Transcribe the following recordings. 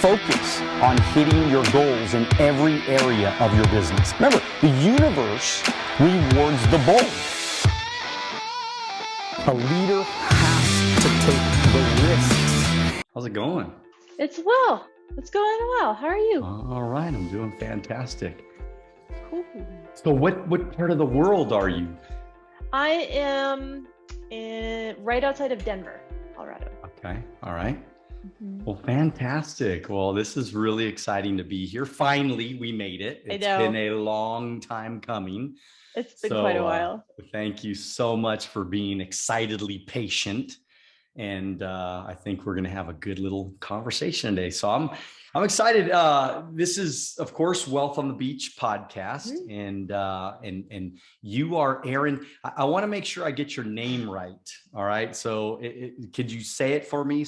focus on hitting your goals in every area of your business. Remember, the universe rewards the bold. A leader has to take the risks. How's it going? It's well. It's going well. How are you? All right, I'm doing fantastic. Cool. So what part of the world are you? I am right outside of Denver, Colorado. Okay, all right. Well, fantastic. Well, this is really exciting to be here. Finally, we made it. It's been a long time coming. It's been quite a while. Thank you so much for being excitedly patient. And I think we're going to have a good little conversation today. So I'm excited. This is, of course, Wealth on the Beach podcast, and you are Erin. I want to make sure I get your name right. All right. So could you say it for me?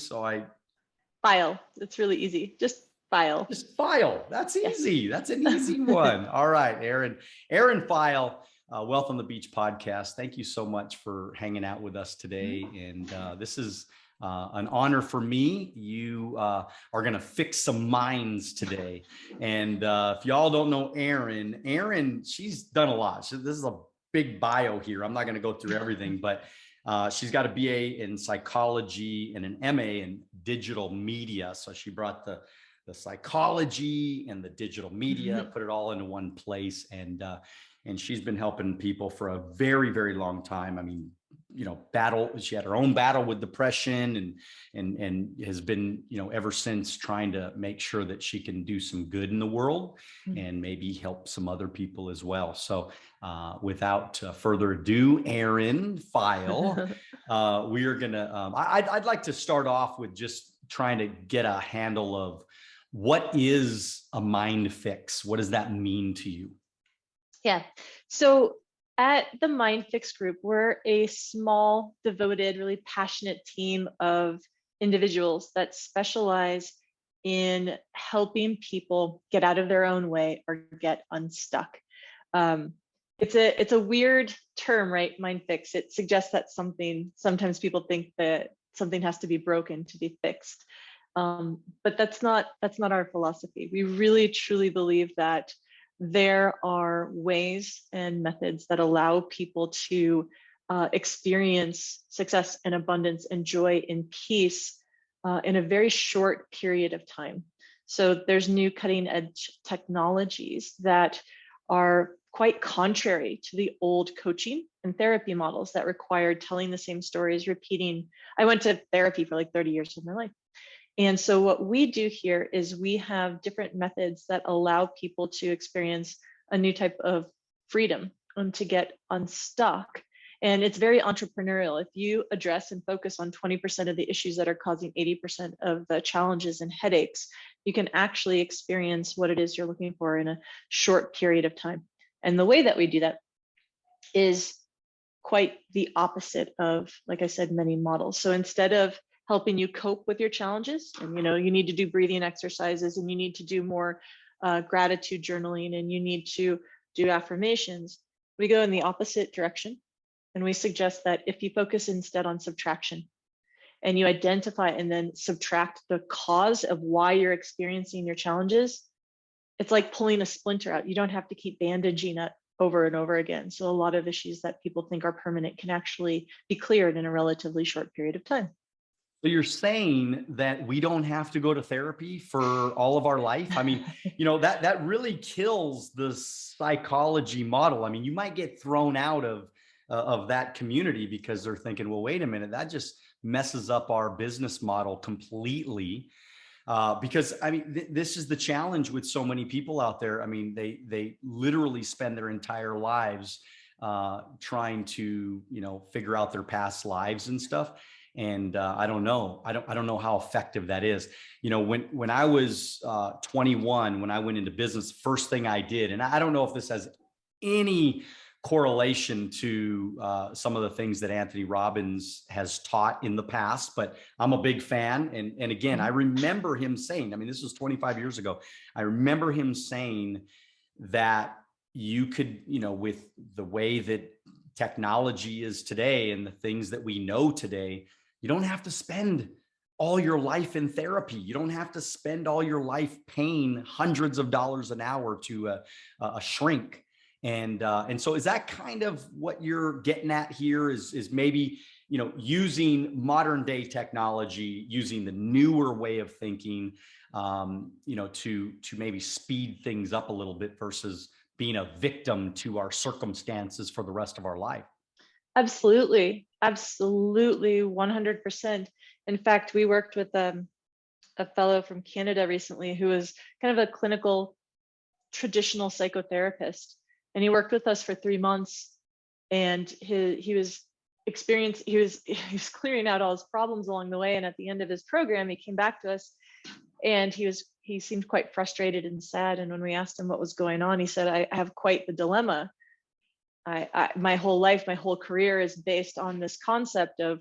Pheil. It's really easy. Just Pheil. Just Pheil. That's easy. That's an easy one. All right, Erin Pheil. Wealth on the Beach podcast. Thank you so much for hanging out with us today. And this is an honor for me. You are going to fix some minds today. And if y'all don't know Erin, she's done a lot. This is a big bio here. I'm not going to go through everything, but she's got a BA in psychology and an MA in digital media. So she brought the psychology and the digital media, put it all into one place. And she's been helping people for a very, very long time. I mean, she had her own battle with depression and has been, ever since trying to make sure that she can do some good in the world and maybe help some other people as well. So without further ado, Erin Pheil, we are going to, I'd like to start off with just trying to get a handle of what is a MindFix? What does that mean to you? Yeah. So at the MindFix group, we're a small, devoted, really passionate team of individuals that specialize in helping people get out of their own way or get unstuck. It's a weird term, right? MindFix. It suggests that sometimes people think that something has to be broken to be fixed. But that's not our philosophy. We really truly believe that there are ways and methods that allow people to experience success and abundance and joy and peace in a very short period of time. So there's new cutting edge technologies that are quite contrary to the old coaching and therapy models that required telling the same stories, repeating. I went to therapy for like 30 years of my life. And so what we do here is we have different methods that allow people to experience a new type of freedom and to get unstuck. And it's very entrepreneurial. If you address and focus on 20% of the issues that are causing 80% of the challenges and headaches, you can actually experience what it is you're looking for in a short period of time. And the way that we do that is quite the opposite of, like I said, many models. So instead of helping you cope with your challenges, and you need to do breathing exercises, and you need to do more gratitude journaling, and you need to do affirmations, we go in the opposite direction. And we suggest that if you focus instead on subtraction and you identify and then subtract the cause of why you're experiencing your challenges, it's like pulling a splinter out. You don't have to keep bandaging it over and over again. So a lot of issues that people think are permanent can actually be cleared in a relatively short period of time. So you're saying that we don't have to go to therapy for all of our life? I mean, that really kills the psychology model. I mean, you might get thrown out of that community because they're thinking, well, wait a minute, that just messes up our business model completely. Because I mean, this is the challenge with so many people out there. I mean, they literally spend their entire lives trying to, figure out their past lives and stuff. And I don't know how effective that is. When I was 21, when I went into business, first thing I did, and I don't know if this has any correlation to some of the things that Anthony Robbins has taught in the past, but I'm a big fan. And again, I remember him saying, I mean, this was 25 years ago. I remember him saying that you could, with the way that technology is today and the things that we know today, you don't have to spend all your life in therapy. You don't have to spend all your life paying hundreds of dollars an hour to a shrink. And so is that kind of what you're getting at here, is maybe, using modern day technology, using the newer way of thinking, to maybe speed things up a little bit versus being a victim to our circumstances for the rest of our life? Absolutely. Absolutely. 100%. In fact, we worked with a fellow from Canada recently who was kind of a clinical traditional psychotherapist. And he worked with us for 3 months, and he was clearing out all his problems along the way. And at the end of his program, he came back to us, and he seemed quite frustrated and sad. And when we asked him what was going on, he said, I have quite the dilemma. My whole life, my whole career is based on this concept of,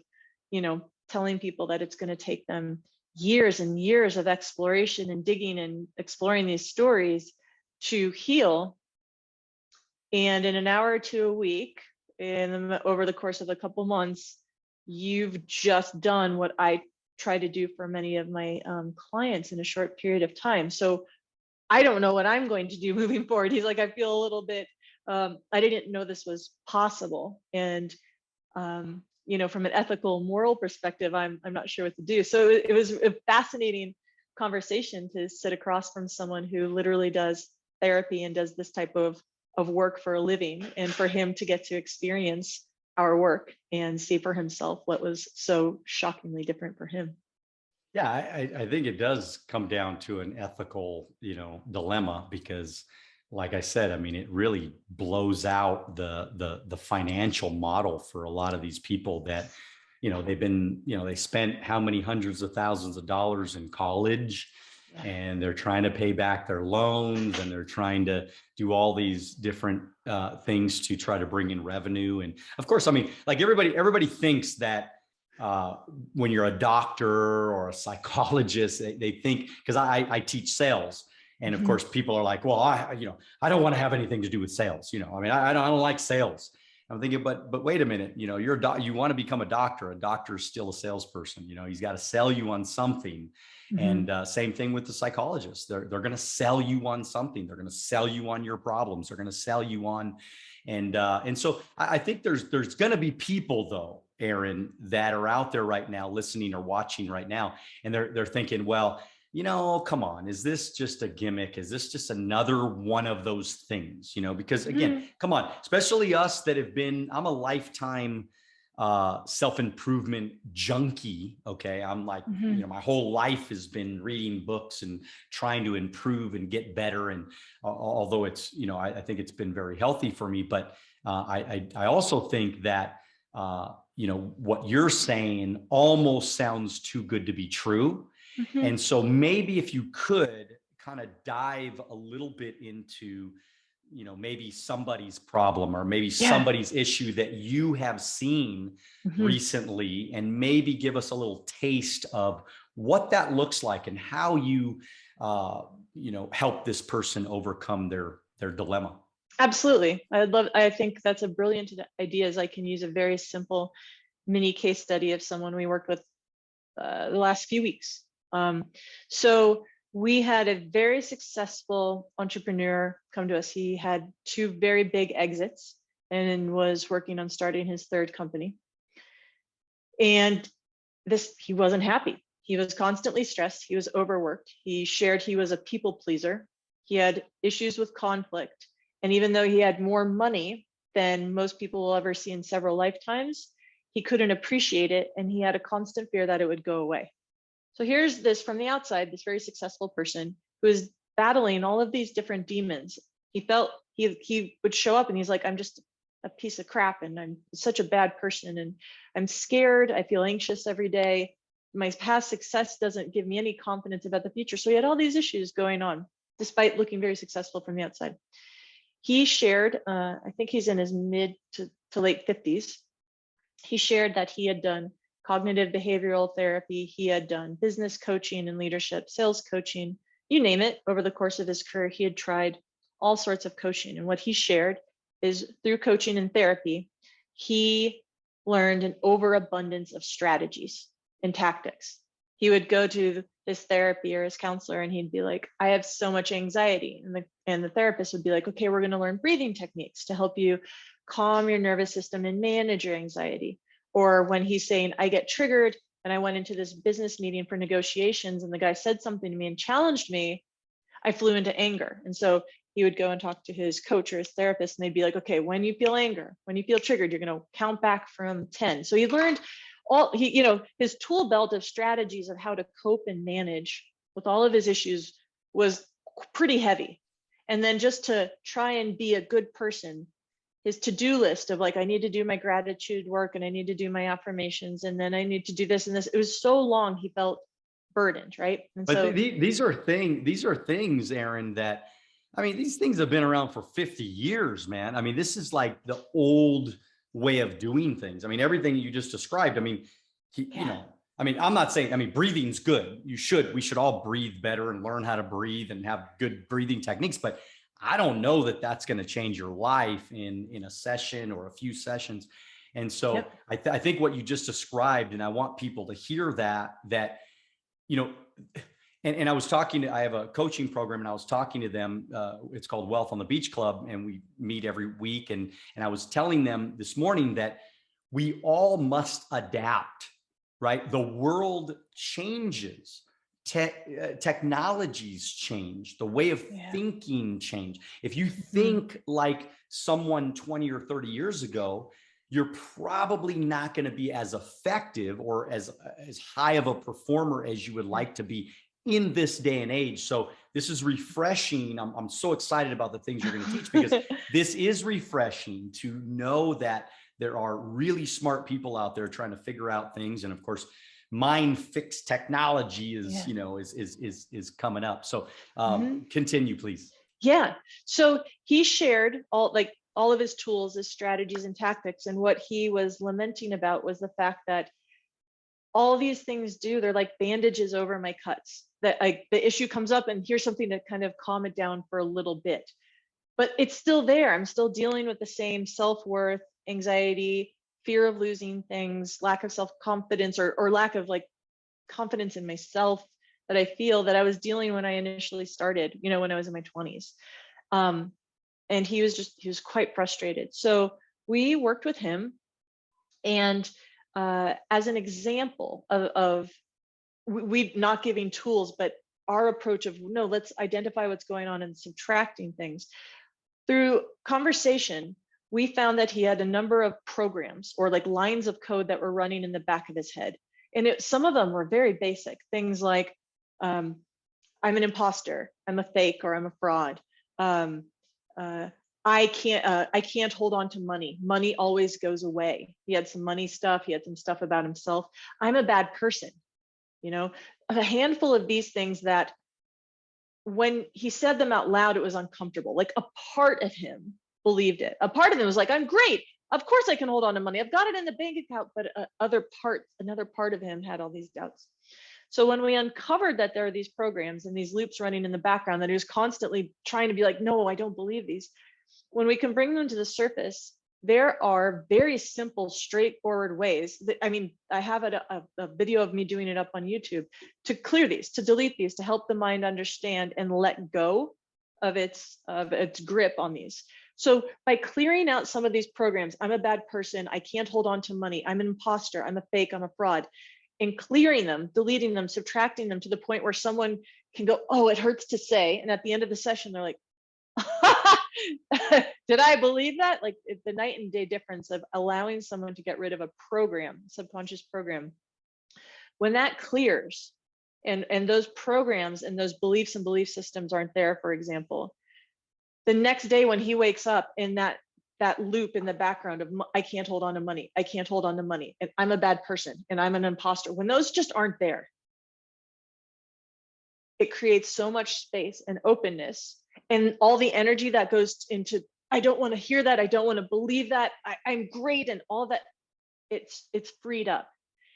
telling people that it's going to take them years and years of exploration and digging and exploring these stories to heal. And in an hour or two a week, over the course of a couple months, you've just done what I try to do for many of my clients in a short period of time. So I don't know what I'm going to do moving forward. He's like, I feel a little bit, I didn't know this was possible. And, from an ethical, moral perspective, I'm not sure what to do. So it was a fascinating conversation to sit across from someone who literally does therapy and does this type of work for a living, and for him to get to experience our work and see for himself what was so shockingly different for him. Yeah, I think it does come down to an ethical, dilemma, because like I said, I mean, it really blows out the financial model for a lot of these people that, they spent how many hundreds of thousands of dollars in college, and they're trying to pay back their loans, and they're trying to do all these different things to try to bring in revenue. And of course, I mean, like everybody thinks that when you're a doctor or a psychologist, they think, because I teach sales. And of course, people are like, well, I don't want to have anything to do with sales. I mean, I don't like sales. I'm thinking, but wait a minute, you're you want to become a doctor. A doctor is still a salesperson. He's got to sell you on something. And same thing with the psychologists. They're going to sell you on something. They're going to sell you on your problems. They're going to sell you on, and so I think there's going to be people, though, Erin, that are out there right now listening or watching right now, and they're thinking, well, come on, is this just a gimmick? Is this just another one of those things? Because again, come on, especially us that have been, I'm a lifetime self-improvement junkie. Okay. I'm like, my whole life has been reading books and trying to improve and get better. And although it's, I think it's been very healthy for me, but I also think that, what you're saying almost sounds too good to be true. And so maybe if you could kind of dive a little bit into, maybe somebody's problem, or maybe somebody's issue that you have seen recently, and maybe give us a little taste of what that looks like and how you, help this person overcome their dilemma. Absolutely. I think that's a brilliant idea, as I can use a very simple mini case study of someone we worked with the last few weeks. So we had a very successful entrepreneur come to us. He had 2 very big exits and was working on starting his 3rd company. And he wasn't happy. He was constantly stressed. He was overworked. He shared he was a people pleaser. He had issues with conflict. And even though he had more money than most people will ever see in several lifetimes, he couldn't appreciate it. And he had a constant fear that it would go away. So here's this from the outside, this very successful person who is battling all of these different demons. He felt he would show up and he's like, I'm just a piece of crap, and I'm such a bad person, and I'm scared. I feel anxious every day. My past success doesn't give me any confidence about the future. So he had all these issues going on, despite looking very successful from the outside. He shared, I think he's in his mid to late 50s. He shared that he had done cognitive behavioral therapy. He had done business coaching and leadership, sales coaching, you name it. Over the course of his career, he had tried all sorts of coaching. And what he shared is, through coaching and therapy, he learned an overabundance of strategies and tactics. he would go to his therapy or his counselor and he'd be like, I have so much anxiety. And the therapist would be like, okay, we're going to learn breathing techniques to help you calm your nervous system and manage your anxiety. Or when he's saying, I get triggered and I went into this business meeting for negotiations and the guy said something to me and challenged me, I flew into anger. And so he would go and talk to his coach or his therapist and they'd be like, okay, when you feel anger, when you feel triggered, you're going to count back from 10. So he learned his tool belt of strategies of how to cope and manage with all of his issues was pretty heavy. And then just to try and be a good person, his to-do list of like, I need to do my gratitude work and I need to do my affirmations and then I need to do this and this. It was so long, he felt burdened, right? And But so these are things, Erin, that, I mean, these things have been around for 50 years, man. I mean, this is like the old way of doing things. I mean, everything you just described, I mean, I mean, I'm not saying, I mean, breathing's good. We should all breathe better and learn how to breathe and have good breathing techniques, but I don't know that that's going to change your life in a session or a few sessions. And so Yep. I think what you just described, and I want people to hear that, you know, and I was talking I have a coaching program and I was talking to them, it's called Wealth on the Beach Club. And we meet every week. And I was telling them this morning that we all must adapt, right? The world changes. Technologies change, the way of thinking change. If you think like someone 20 or 30 years ago, you're probably not going to be as effective or as high of a performer as you would like to be in this day and age. So this is refreshing. I'm so excited about the things you're going to teach because this is refreshing to know that there are really smart people out there trying to figure out things. And of course, MindFix technology is coming up. So continue, please. Yeah. So he shared all of his tools, his strategies and tactics. And what he was lamenting about was the fact that all these things they're like bandages over my cuts, that the issue comes up and here's something to kind of calm it down for a little bit, but it's still there. I'm still dealing with the same self-worth, anxiety, fear of losing things, lack of self-confidence or lack of like confidence in myself that I feel that I was dealing when I initially started, when I was in my 20s. And he was quite frustrated. So we worked with him, and as an example of we not giving tools, but our approach of no, let's identify what's going on and subtracting things. Through conversation, we found that he had a number of programs or like lines of code that were running in the back of his head. And some of them were very basic things like, I'm an imposter, I'm a fake, or I'm a fraud. I can't hold on to money. Money always goes away. He had some money stuff. He had some stuff about himself. I'm a bad person. A handful of these things that when he said them out loud, it was uncomfortable. Like a part of him believed it. A part of him was like, I'm great. Of course I can hold on to money. I've got it in the bank account, but another part of him had all these doubts. So when we uncovered that there are these programs and these loops running in the background that he was constantly trying to be like, no, I don't believe these. When we can bring them to the surface, there are very simple, straightforward ways that, I have a video of me doing it up on YouTube to clear these, to delete these, to help the mind understand and let go of its grip on these. So by clearing out some of these programs, I'm a bad person, I can't hold on to money, I'm an imposter, I'm a fake, I'm a fraud, and clearing them, deleting them, subtracting them to the point where someone can go, oh, it hurts to say. And at the end of the session, they're like, did I believe that? Like the night and day difference of allowing someone to get rid of a program, subconscious program. When that clears and those programs and those beliefs and belief systems aren't there, for example, the next day when he wakes up in that loop in the background of I can't hold on to money, I can't hold on to money, and I'm a bad person, and I'm an imposter, when those just aren't there, it creates so much space and openness, and all the energy that goes into, I don't want to hear that, I don't want to believe that, I'm great, and all that, it's freed up.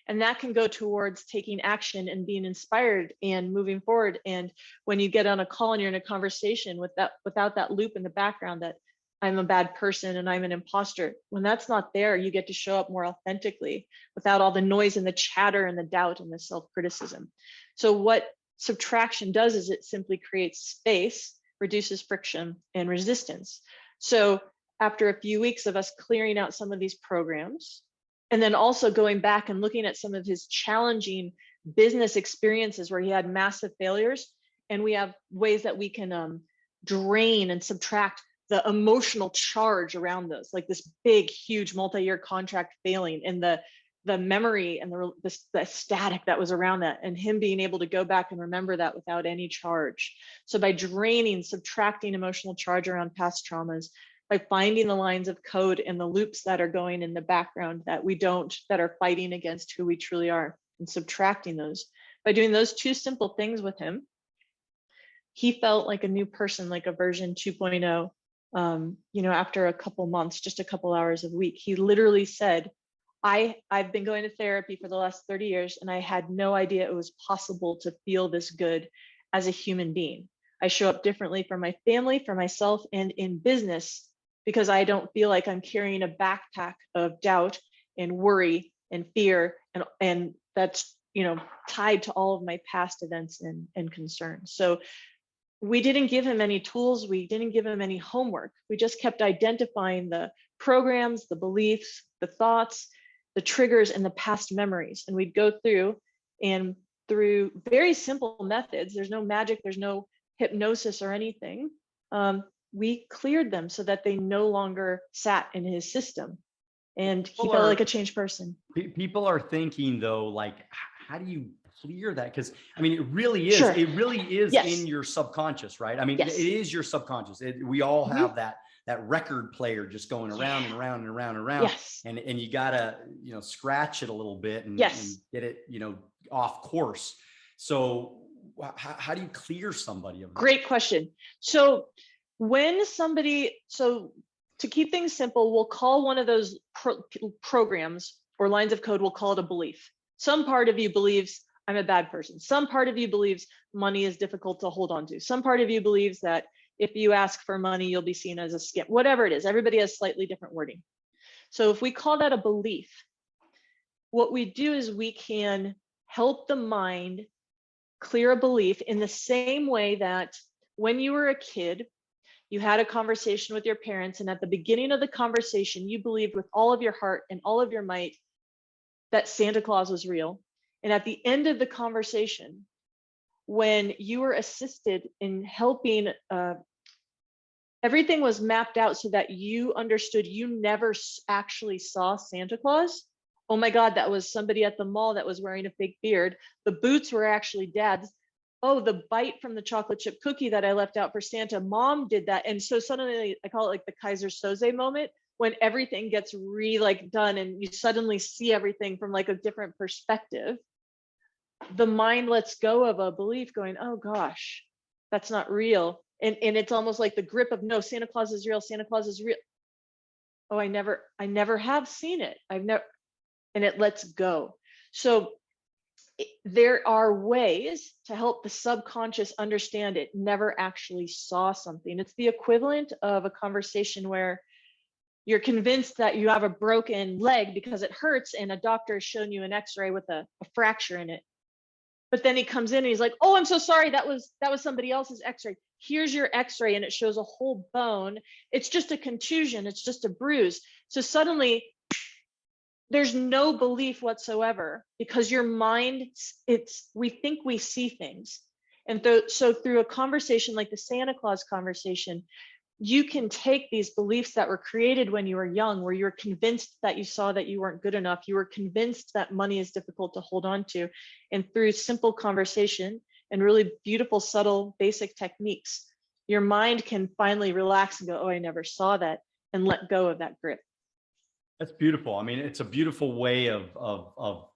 And that can go towards taking action and being inspired and moving forward. And when you get on a call and you're in a conversation without that loop in the background that I'm a bad person and I'm an imposter. When that's not there, you get to show up more authentically without all the noise and the chatter and the doubt and the self-criticism. So what subtraction does is it simply creates space, reduces friction and resistance. So after a few weeks of us clearing out some of these programs, and then also going back and looking at some of his challenging business experiences where he had massive failures, and we have ways that we can drain and subtract the emotional charge around those, like this big, huge multi-year contract failing, and the memory and the static that was around that, and him being able to go back and remember that without any charge. So by draining, subtracting emotional charge around past traumas, by finding the lines of code and the loops that are going in the background that are fighting against who we truly are, and subtracting those, by doing those two simple things with him, he felt like a new person, like a version 2.0. After a couple months, just a couple hours a week, he literally said, I've been going to therapy for the last 30 years, and I had no idea it was possible to feel this good as a human being. I show up differently for my family, for myself, and in business, because I don't feel like I'm carrying a backpack of doubt and worry and fear, and that's tied to all of my past events and concerns. So we didn't give him any tools. We didn't give him any homework. We just kept identifying the programs, the beliefs, the thoughts, the triggers, and the past memories. And we'd go through, and through very simple methods, there's no magic, there's no hypnosis or anything, we cleared them so that they no longer sat in his system. And he felt like a changed person. People are thinking though, like, how do you clear that? Because I mean, it really is, Sure. it really is Yes. in your subconscious, right? I mean, Yes. it is your subconscious. We all have that record player just going around and around and around and around. Yes. And you gotta, scratch it a little bit and get it, off course. So how do you clear somebody of that? Great question. So to keep things simple, we'll call one of those programs or lines of code, we'll call it a belief. Some part of you believes I'm a bad person. Some part of you believes money is difficult to hold on to. Some part of you believes that if you ask for money, you'll be seen as a scam. Whatever it is, everybody has slightly different wording. So if we call that a belief, what we do is we can help the mind clear a belief in the same way that when you were a kid, you had a conversation with your parents, and at the beginning of the conversation, you believed with all of your heart and all of your might that Santa Claus was real. And at the end of the conversation, when you were assisted in helping, everything was mapped out so that you understood you never actually saw Santa Claus. Oh my God, that was somebody at the mall that was wearing a fake beard. The boots were actually Dad's. Oh, the bite from the chocolate chip cookie that I left out for Santa, Mom did that. And so suddenly, I call it like the Kaiser Soze moment, when everything gets done and you suddenly see everything from like a different perspective. The mind lets go of a belief going, oh gosh, that's not real. And it's almost like the grip of, no, Santa Claus is real, Santa Claus is real. Oh, I never have seen it. And it lets go. So there are ways to help the subconscious understand it never actually saw something. It's the equivalent of a conversation where you're convinced that you have a broken leg because it hurts, and a doctor has shown you an x-ray with a fracture in it. But then he comes in and he's like, oh, I'm so sorry, that was somebody else's x-ray. Here's your x-ray, and it shows a whole bone. It's just a contusion, it's just a bruise. So suddenly there's no belief whatsoever, because your mind, we think we see things. And so through a conversation like the Santa Claus conversation, you can take these beliefs that were created when you were young, where you were convinced that you saw that you weren't good enough, you were convinced that money is difficult to hold on to, and through simple conversation and really beautiful, subtle, basic techniques, your mind can finally relax and go, oh, I never saw that, and let go of that grip. That's beautiful. I mean, it's a beautiful way of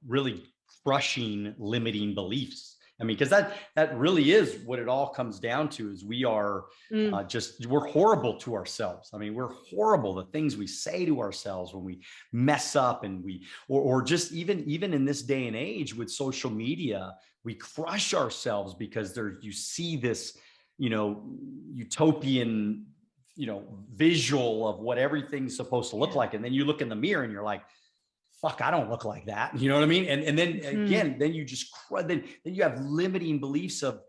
really crushing limiting beliefs. I mean, because that really is what it all comes down to, is we are we're horrible to ourselves. I mean, we're horrible. The things we say to ourselves when we mess up, and or just even in this day and age with social media, we crush ourselves because you see this, utopian visual of what everything's supposed to look like. And then you look in the mirror and you're like, fuck, I don't look like that. You know what I mean? And then again, then you just, then you have limiting beliefs of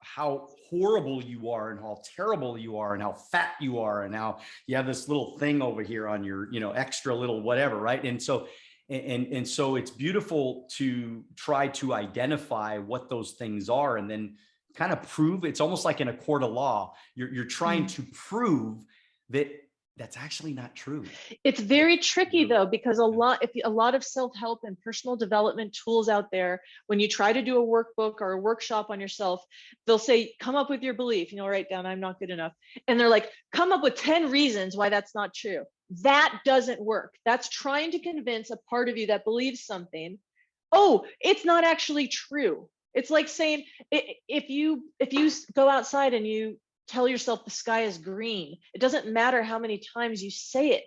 how horrible you are and how terrible you are and how fat you are and how you have this little thing over here on your, extra little whatever. Right. And so it's beautiful to try to identify what those things are and then kind of prove. It's almost like in a court of law, you're trying to prove that that's actually not true. It's very tricky though, because a lot of self-help and personal development tools out there, when you try to do a workbook or a workshop on yourself, they'll say, come up with your belief, write down, I'm not good enough. And they're like, come up with 10 reasons why that's not true. That doesn't work. That's trying to convince a part of you that believes something. Oh, it's not actually true. It's like saying, if you go outside and you tell yourself the sky is green, it doesn't matter how many times you say it.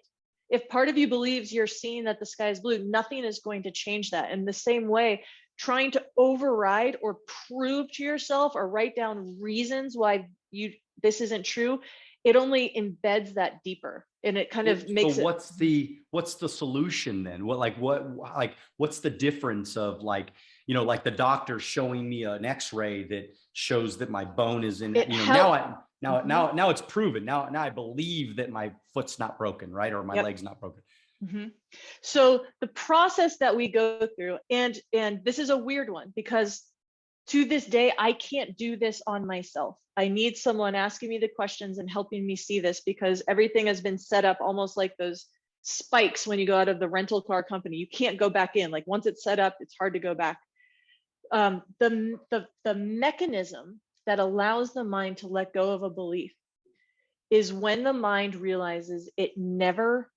If part of you believes you're seeing that the sky is blue, nothing is going to change that. In the same way, trying to override or prove to yourself or write down reasons why this isn't true, it only embeds that deeper, and it kind of makes what's the solution then? What's the difference of like the doctor showing me an x-ray that shows that my bone is in, now it's proven. Now I believe that my foot's not broken, right? Or my leg's not broken. Mm-hmm. So the process that we go through, and this is a weird one, because to this day, I can't do this on myself. I need someone asking me the questions and helping me see this, because everything has been set up almost like those spikes when you go out of the rental car company. You can't go back in. Like once it's set up, it's hard to go back. The mechanism that allows the mind to let go of a belief is when the mind realizes it never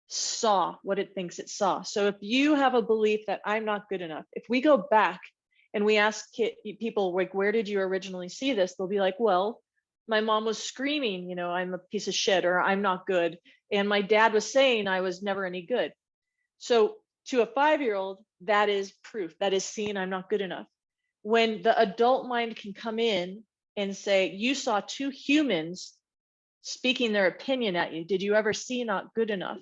saw what it thinks it saw. So if you have a belief that I'm not good enough, if we go back and we ask people, like, where did you originally see this? They'll be like, well, my mom was screaming, I'm a piece of shit, or I'm not good. And my dad was saying I was never any good. So to a 5-year-old, that is proof, that is seeing I'm not good enough. When the adult mind can come in and say, you saw 2 humans speaking their opinion at you. Did you ever see not good enough?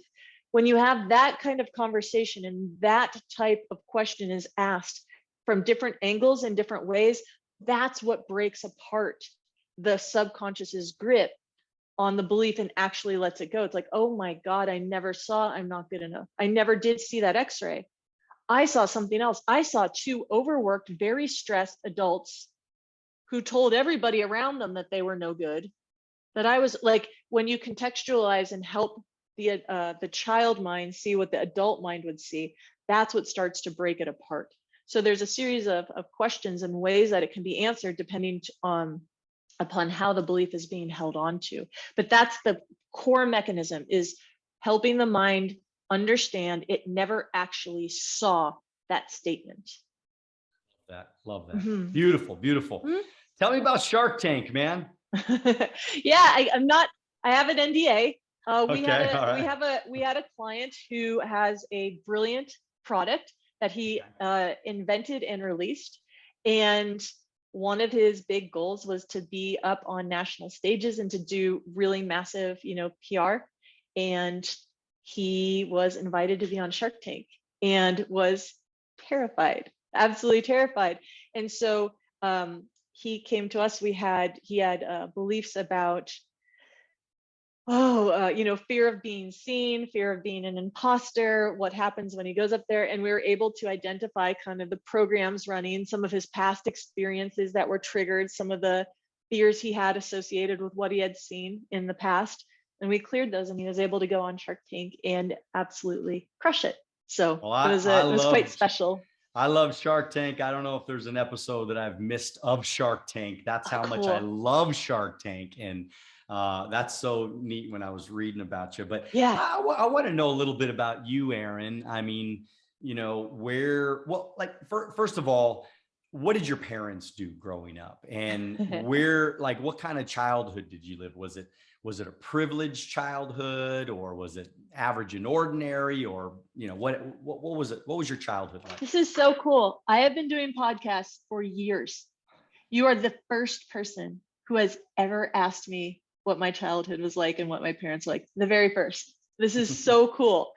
When you have that kind of conversation and that type of question is asked from different angles and different ways, that's what breaks apart the subconscious's grip on the belief and actually lets it go. It's like, oh my God, I never saw I'm not good enough. I never did see that x-ray. I saw something else. I saw 2 overworked, very stressed adults who told everybody around them that they were no good. That I was like, when you contextualize and help the child mind see what the adult mind would see, that's what starts to break it apart. So there's a series of questions and ways that it can be answered depending upon how the belief is being held on to. But that's the core mechanism, is helping the mind understand it never actually saw that statement. Love that. Mm-hmm. Beautiful. Mm-hmm. Tell me about Shark Tank, man. Yeah, I have an NDA. We had a client who has a brilliant product that he invented and released, and one of his big goals was to be up on national stages and to do really massive, PR. And he was invited to be on Shark Tank and was terrified, absolutely terrified. And so he came to us. He had beliefs about, fear of being seen, fear of being an imposter, what happens when he goes up there. And we were able to identify kind of the programs running, some of his past experiences that were triggered, some of the fears he had associated with what he had seen in the past. And we cleared those, and he was able to go on Shark Tank and absolutely crush it. So it was quite special. I love Shark Tank. I don't know if there's an episode that I've missed of Shark Tank. That's how much I love Shark Tank. And that's so neat when I was reading about you. But yeah, I want to know a little bit about you, Erin. I mean, first of all, what did your parents do growing up? And what kind of childhood did you live? Was it a privileged childhood, or was it average and ordinary, or, what was it? What was your childhood like? This is so cool. I have been doing podcasts for years. You are the first person who has ever asked me what my childhood was like and what my parents were like. The very first. This is so cool.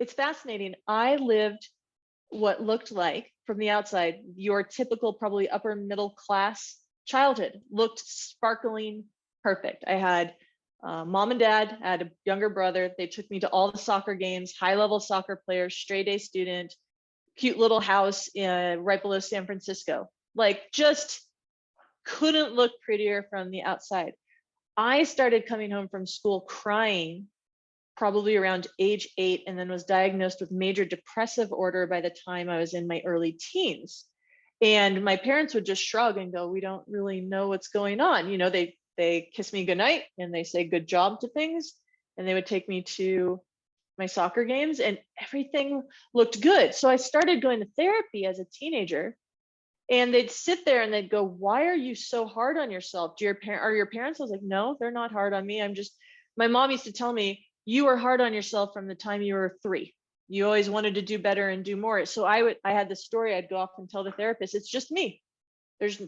It's fascinating. I lived what looked like from the outside your typical probably upper middle class childhood. Looked sparkling perfect. I had mom and dad. I had a younger brother. They took me to all the soccer games, high level soccer player, straight A student, cute little house right below San Francisco. Like, just couldn't look prettier from the outside. I started coming home from school crying probably around age 8, and then was diagnosed with major depressive order by the time I was in my early teens. And my parents would just shrug and go, "We don't really know what's going on." You know, they kiss me goodnight and they say good job to things, and they would take me to my soccer games and everything looked good. So I started going to therapy as a teenager, and they'd sit there and they'd go, "Why are you so hard on yourself? Are your parents?" I was like, "No, they're not hard on me. My mom used to tell me, you were hard on yourself from the time you were 3. You always wanted to do better and do more." So I had this story. I'd go off and tell the therapist, "It's just me. This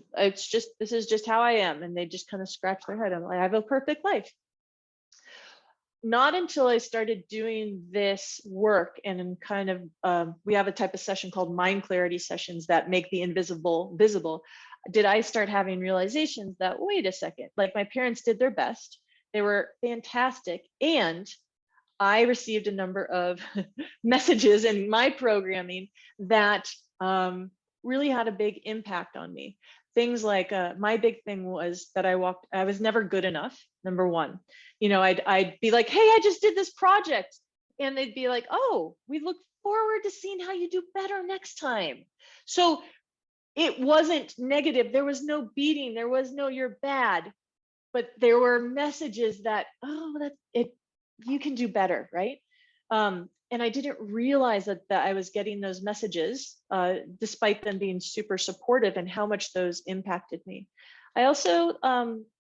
is just how I am." And they just kind of scratch their head. I'm like, "I have a perfect life." Not until I started doing this work and kind of, we have a type of session called mind clarity sessions that make the invisible visible, did I start having realizations that, wait a second, like, my parents did their best. They were fantastic. And I received a number of messages in my programming that really had a big impact on me. Things like my big thing was that I was never good enough. Number one, you know, I'd be like, "Hey, I just did this project," and they'd be like, "Oh, we look forward to seeing how you do better next time." So it wasn't negative. There was no beating. There was no "you're bad," but there were messages that, "Oh, you can do better," right? And I didn't realize that I was getting those messages, despite them being super supportive, and how much those impacted me. I also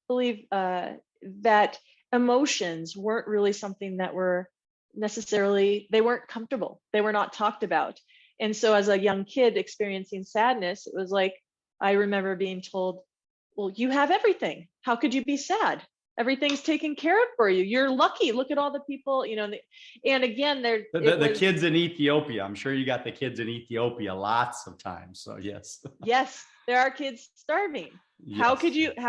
believe that emotions weren't really something that were they weren't comfortable. They were not talked about. And so as a young kid experiencing sadness, it was like, I remember being told, "Well, you have everything. How could you be sad? Everything's taken care of for you. You're lucky. Look at all the people," you know." And again, The kids in Ethiopia. I'm sure you got the kids in Ethiopia lots of times. So yes. Yes, there are kids starving. Yes. How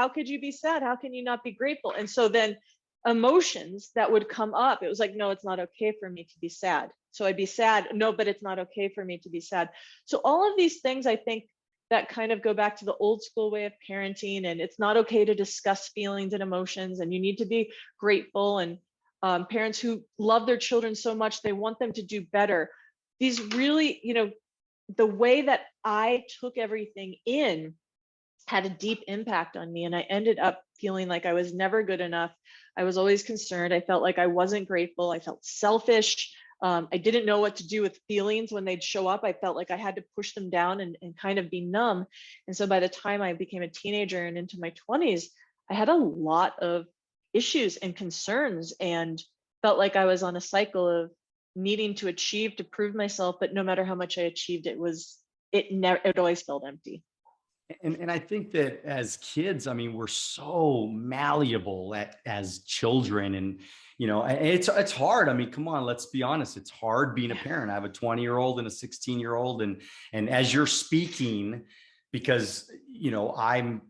could you be sad? How can you not be grateful? And so then emotions that would come up, it was like, "No, it's not okay for me to be sad." So I'd be sad. "No, but it's not okay for me to be sad." So all of these things, I think, that kind of go back to the old school way of parenting, and it's not okay to discuss feelings and emotions, and you need to be grateful. And parents who love their children so much, they want them to do better. These really, you know, the way that I took everything in had a deep impact on me, and I ended up feeling like I was never good enough. I was always concerned. I felt like I wasn't grateful. I felt selfish. I didn't know what to do with feelings when they'd show up. I felt like I had to push them down and kind of be numb. And so by the time I became a teenager and into my 20s, I had a lot of issues and concerns, and felt like I was on a cycle of needing to achieve to prove myself. But no matter how much I achieved, it always felt empty. And I think that as kids, I mean, we're so malleable as children, and you know, it's hard. I mean, come on, let's be honest. It's hard being a parent. I have a 20-year-old and a 16-year-old, and as you're speaking, because you know, I'm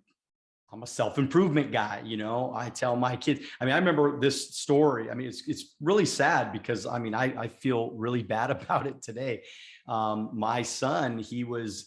a self-improvement guy. You know, I tell my kids. I mean, I remember this story. I mean, it's really sad because I mean, I feel really bad about it today. My son, he was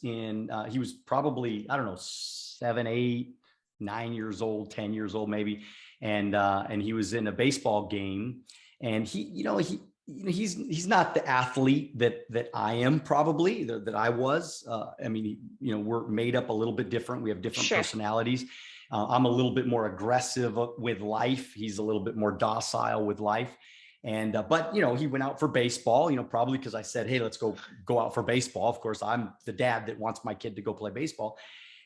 probably, I don't know, 7, 8, 9 years old, 10 years old, maybe. And he was in a baseball game, and he's not the athlete that I am, probably that I was. I mean, you know, we're made up a little bit different. We have different Sure. personalities. I'm a little bit more aggressive with life. He's a little bit more docile with life. And, but, you know, he went out for baseball, you know, probably because I said, "Hey, let's go out for baseball." Of course, I'm the dad that wants my kid to go play baseball.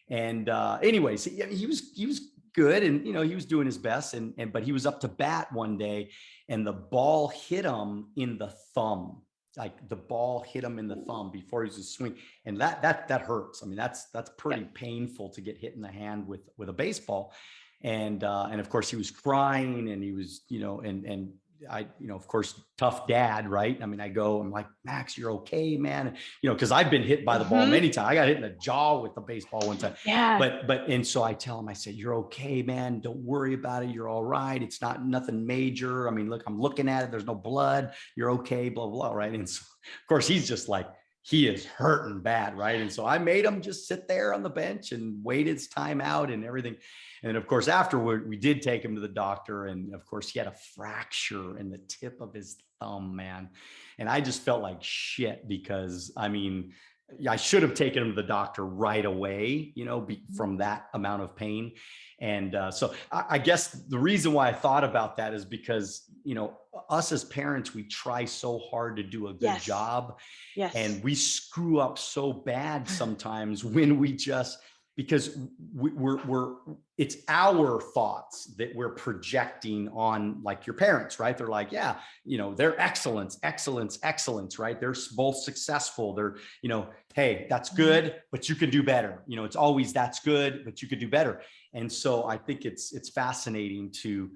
And, anyways, he was good. And, you know, he was doing his best, but he was up to bat one day, and the ball hit him in the thumb. Like, the ball hit him in the thumb before he was swing. And that hurts. I mean, that's pretty painful to get hit in the hand with a baseball. And of course he was crying, and he was, and I, of course, tough dad, right? I mean, I'm like, Max, you're okay, man. Cause I've been hit by the ball many times. I got hit in the jaw with the baseball one time. Yeah. And so I tell him, I said, you're okay, man. Don't worry about it. You're all right. It's not nothing major. I mean, look, I'm looking at it. There's no blood. You're okay, blah, blah, blah. Right. And so of course he's just like, he is hurting bad. Right. And so I made him just sit there on the bench and wait his time out and everything. And of course, afterward, we did take him to the doctor. And of course, he had a fracture in the tip of his thumb, man. And I just felt like shit because, I mean, I should have taken him to the doctor right away, from that amount of pain. And so I guess the reason why I thought about that is because, us as parents, we try so hard to do a good job. Yes. And we screw up so bad sometimes when we just, because it's our thoughts that we're projecting on, like, your parents, right? They're like, yeah, they're excellence, right? They're both successful. They're, hey, that's good, but you can do better. It's always, that's good, but you could do better. And so I think it's fascinating to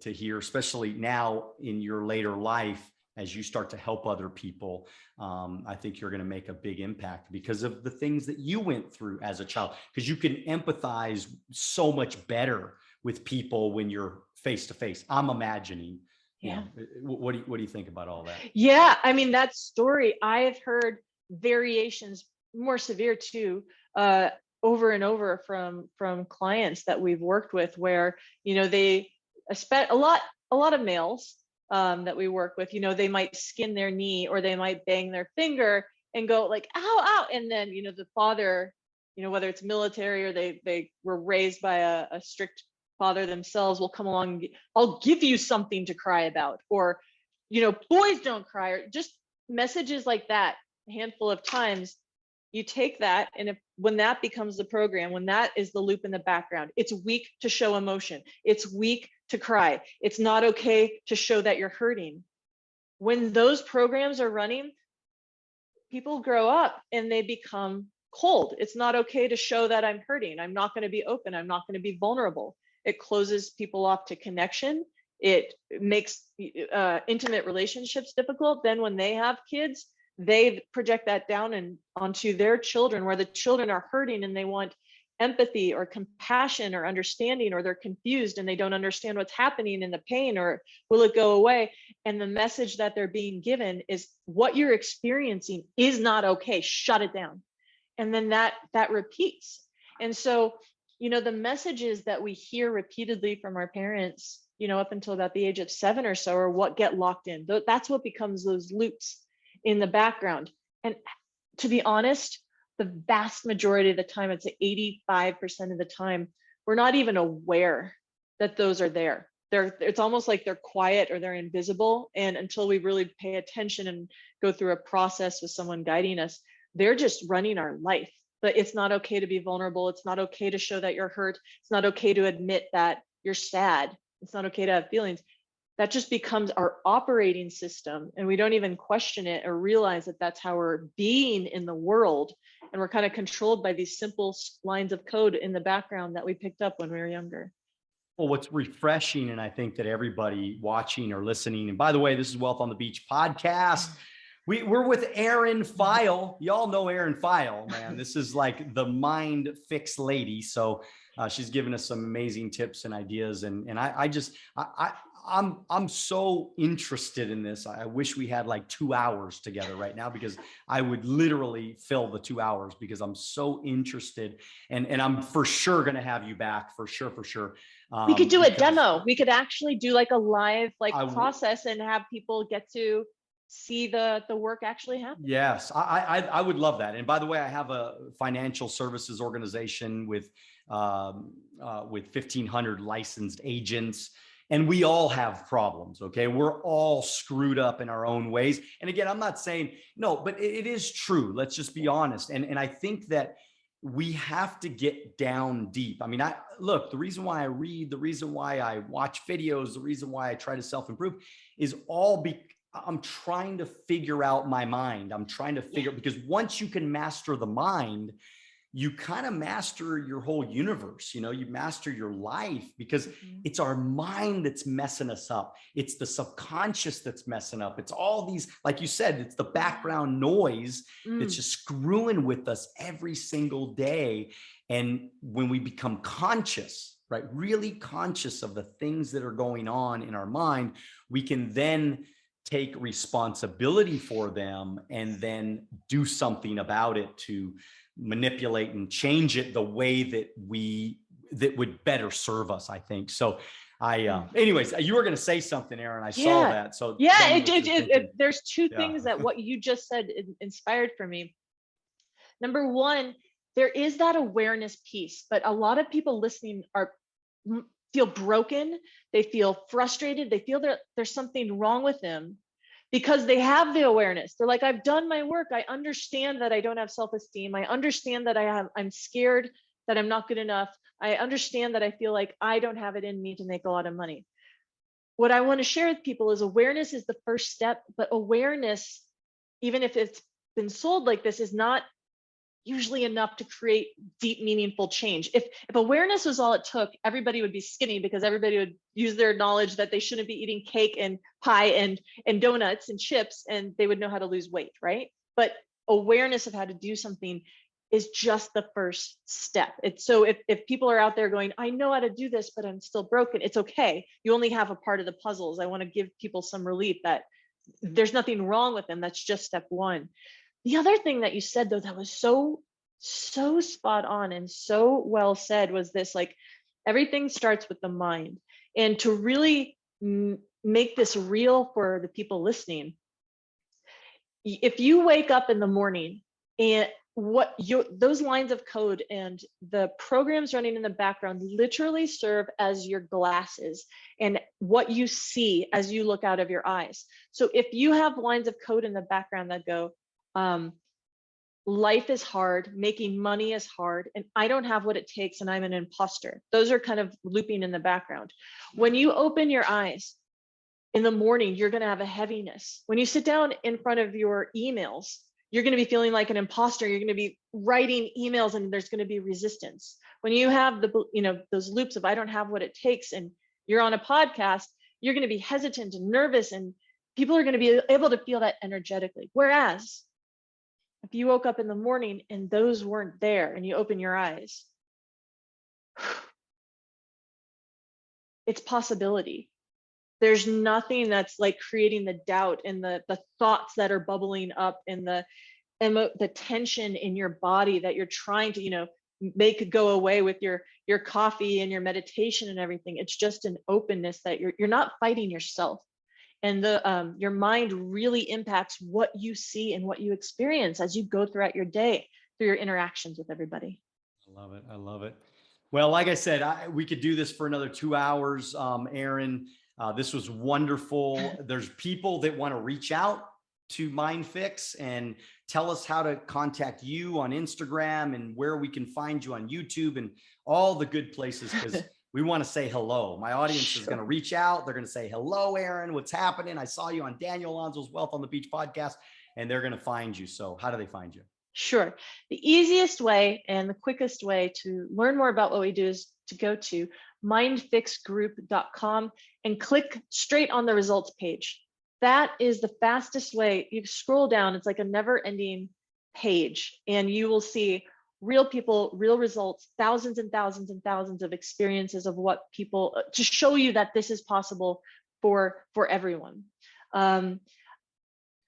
hear, especially now in your later life, as you start to help other people. I think you're going to make a big impact because of the things that you went through as a child, because you can empathize so much better with people when you're face to face. I'm imagining. Yeah. What do you think about all that? Yeah. I mean, that story, I've heard variations, more severe too, over and over from clients that we've worked with, where, they spent a lot of males that we work with, they might skin their knee, or they might bang their finger and go like, ow, ow. And then, the father, whether it's military or they were raised by a strict father themselves, will come along and I'll give you something to cry about, or, boys don't cry, or just messages like that a handful of times. You take that, and when that becomes the program, when that is the loop in the background, it's weak to show emotion. It's weak to cry. It's not okay to show that you're hurting. When those programs are running, people grow up and they become cold. It's not okay to show that I'm hurting. I'm not going to be open. I'm not going to be vulnerable. It closes people off to connection. It makes intimate relationships difficult. Then when they have kids, they project that down and onto their children, where the children are hurting and they want empathy or compassion or understanding, or they're confused and they don't understand what's happening in the pain, or will it go away? And the message that they're being given is, what you're experiencing is not okay. Shut it down. And then that repeats. And so, the messages that we hear repeatedly from our parents, up until about the age of 7 or so, are what get locked in. That's what becomes those loops in the background. And to be honest, the vast majority of the time, I'd say 85% of the time, we're not even aware that those are there. It's almost like they're quiet or they're invisible. And until we really pay attention and go through a process with someone guiding us, they're just running our life. But it's not okay to be vulnerable. It's not okay to show that you're hurt. It's not okay to admit that you're sad. It's not okay to have feelings. That just becomes our operating system, and we don't even question it or realize that that's how we're being in the world. And we're kind of controlled by these simple lines of code in the background that we picked up when we were younger. Well, what's refreshing, and I think that everybody watching or listening, and by the way, this is Wealth on the Beach podcast. We're with Erin Pheil. Y'all know Erin Pheil, man. This is like the MindFix lady. So she's given us some amazing tips and ideas. And I'm so interested in this. I wish we had like 2 hours together right now, because I would literally fill the 2 hours, because I'm so interested. And I'm for sure going to have you back, for sure. We could do a demo. We could actually do like a live process and have people get to see the work actually happen. Yes, I would love that. And by the way, I have a financial services organization with 1,500 licensed agents, and we all have problems. Okay, we're all screwed up in our own ways. And again, I'm not saying no, but it is true. Let's just be honest. And I think that we have to get down deep. I mean, look, the reason why I read, the reason why I watch videos, the reason why I try to self-improve is all I'm trying to figure out my mind. I'm trying to figure, because once you can master the mind, you kind of master your whole universe. You master your life, because it's our mind that's messing us up. It's the subconscious that's messing up. It's all these, like you said, it's the background noise that's just screwing with us every single day. And when we become conscious, right, really conscious of the things that are going on in our mind, we can then take responsibility for them and then do something about it to manipulate and change it the way that would better serve us, I think. So anyways, you were going to say something, Erin. I saw that. So yeah, there's two things that what you just said inspired for me. Number one, there is that awareness piece, but a lot of people listening feel broken. They feel frustrated. They feel there's something wrong with them because they have the awareness. They're like, I've done my work. I understand that I don't have self-esteem. I understand that I'm scared that I'm not good enough. I understand that I feel like I don't have it in me to make a lot of money. What I want to share with people is awareness is the first step, but awareness, even if it's been sold like this, is not usually enough to create deep, meaningful change. If awareness was all it took, everybody would be skinny because everybody would use their knowledge that they shouldn't be eating cake and pie and donuts and chips, and they would know how to lose weight, right? But awareness of how to do something is just the first step. So if people are out there going, I know how to do this, but I'm still broken, it's okay. You only have a part of the puzzles. I want to give people some relief that there's nothing wrong with them. That's just step one. The other thing that you said, though, that was so spot on and so well said was this, like, everything starts with the mind. And to really make this real for the people listening, if you wake up in the morning and those lines of code and the programs running in the background literally serve as your glasses and what you see as you look out of your eyes. So if you have lines of code in the background that go, life is hard, making money is hard, and I don't have what it takes, and I'm an imposter. Those are kind of looping in the background. When you open your eyes in the morning, you're going to have a heaviness. When you sit down in front of your emails, you're going to be feeling like an imposter. You're going to be writing emails, and there's going to be resistance. When you have those loops of I don't have what it takes, and you're on a podcast, you're going to be hesitant and nervous, and people are going to be able to feel that energetically. Whereas if you woke up in the morning and those weren't there and you open your eyes, it's possibility. There's nothing that's like creating the doubt and the thoughts that are bubbling up and the tension in your body that you're trying to, make go away with your coffee and your meditation and everything. It's just an openness that you're not fighting yourself. And your mind really impacts what you see and what you experience as you go throughout your day through your interactions with everybody. I love it. I love it. Well, like I said, we could do this for another 2 hours, Erin. This was wonderful. There's people that want to reach out to MindFix and tell us how to contact you on Instagram and where we can find you on YouTube and all the good places, because we want to say hello. My audience is going to reach out. They're going to say, hello, Erin, what's happening? I saw you on Daniel Alonzo's Wealth on the Beach podcast, and they're going to find you. So how do they find you? Sure. The easiest way and the quickest way to learn more about what we do is to go to mindfixgroup.com and click straight on the results page. That is the fastest way. You scroll down, it's like a never-ending page, and you will see real people, real results, thousands and thousands and thousands of experiences of what people, to show you that this is possible for everyone.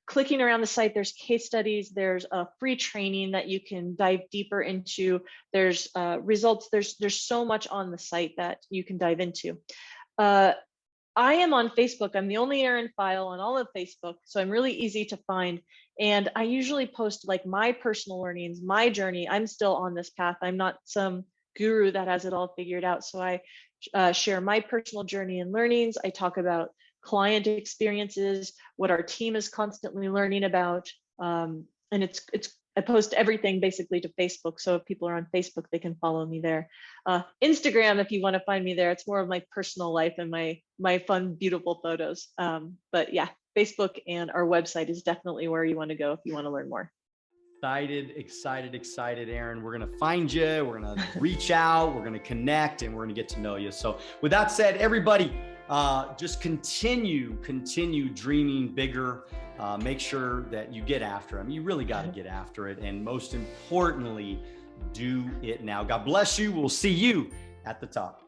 Clicking around the site, there's case studies, there's a free training that you can dive deeper into, there's results, there's so much on the site that you can dive into. I am on Facebook. I'm the only Erin Pheil on all of Facebook, so I'm really easy to find. And I usually post like my personal learnings, my journey. I'm still on this path. I'm not some guru that has it all figured out. So I share my personal journey and learnings. I talk about client experiences, what our team is constantly learning about. And I post everything basically to Facebook. So if people are on Facebook, they can follow me there. Instagram, if you want to find me there, it's more of my personal life and my fun, beautiful photos. But yeah, Facebook and our website is definitely where you want to go if you want to learn more. Excited, Erin. We're going to find you. We're going to reach out. We're going to connect, and we're going to get to know you. So with that said, everybody, just continue dreaming bigger. Make sure that you get after them. You really got to get after it. And most importantly, do it now. God bless you. We'll see you at the top.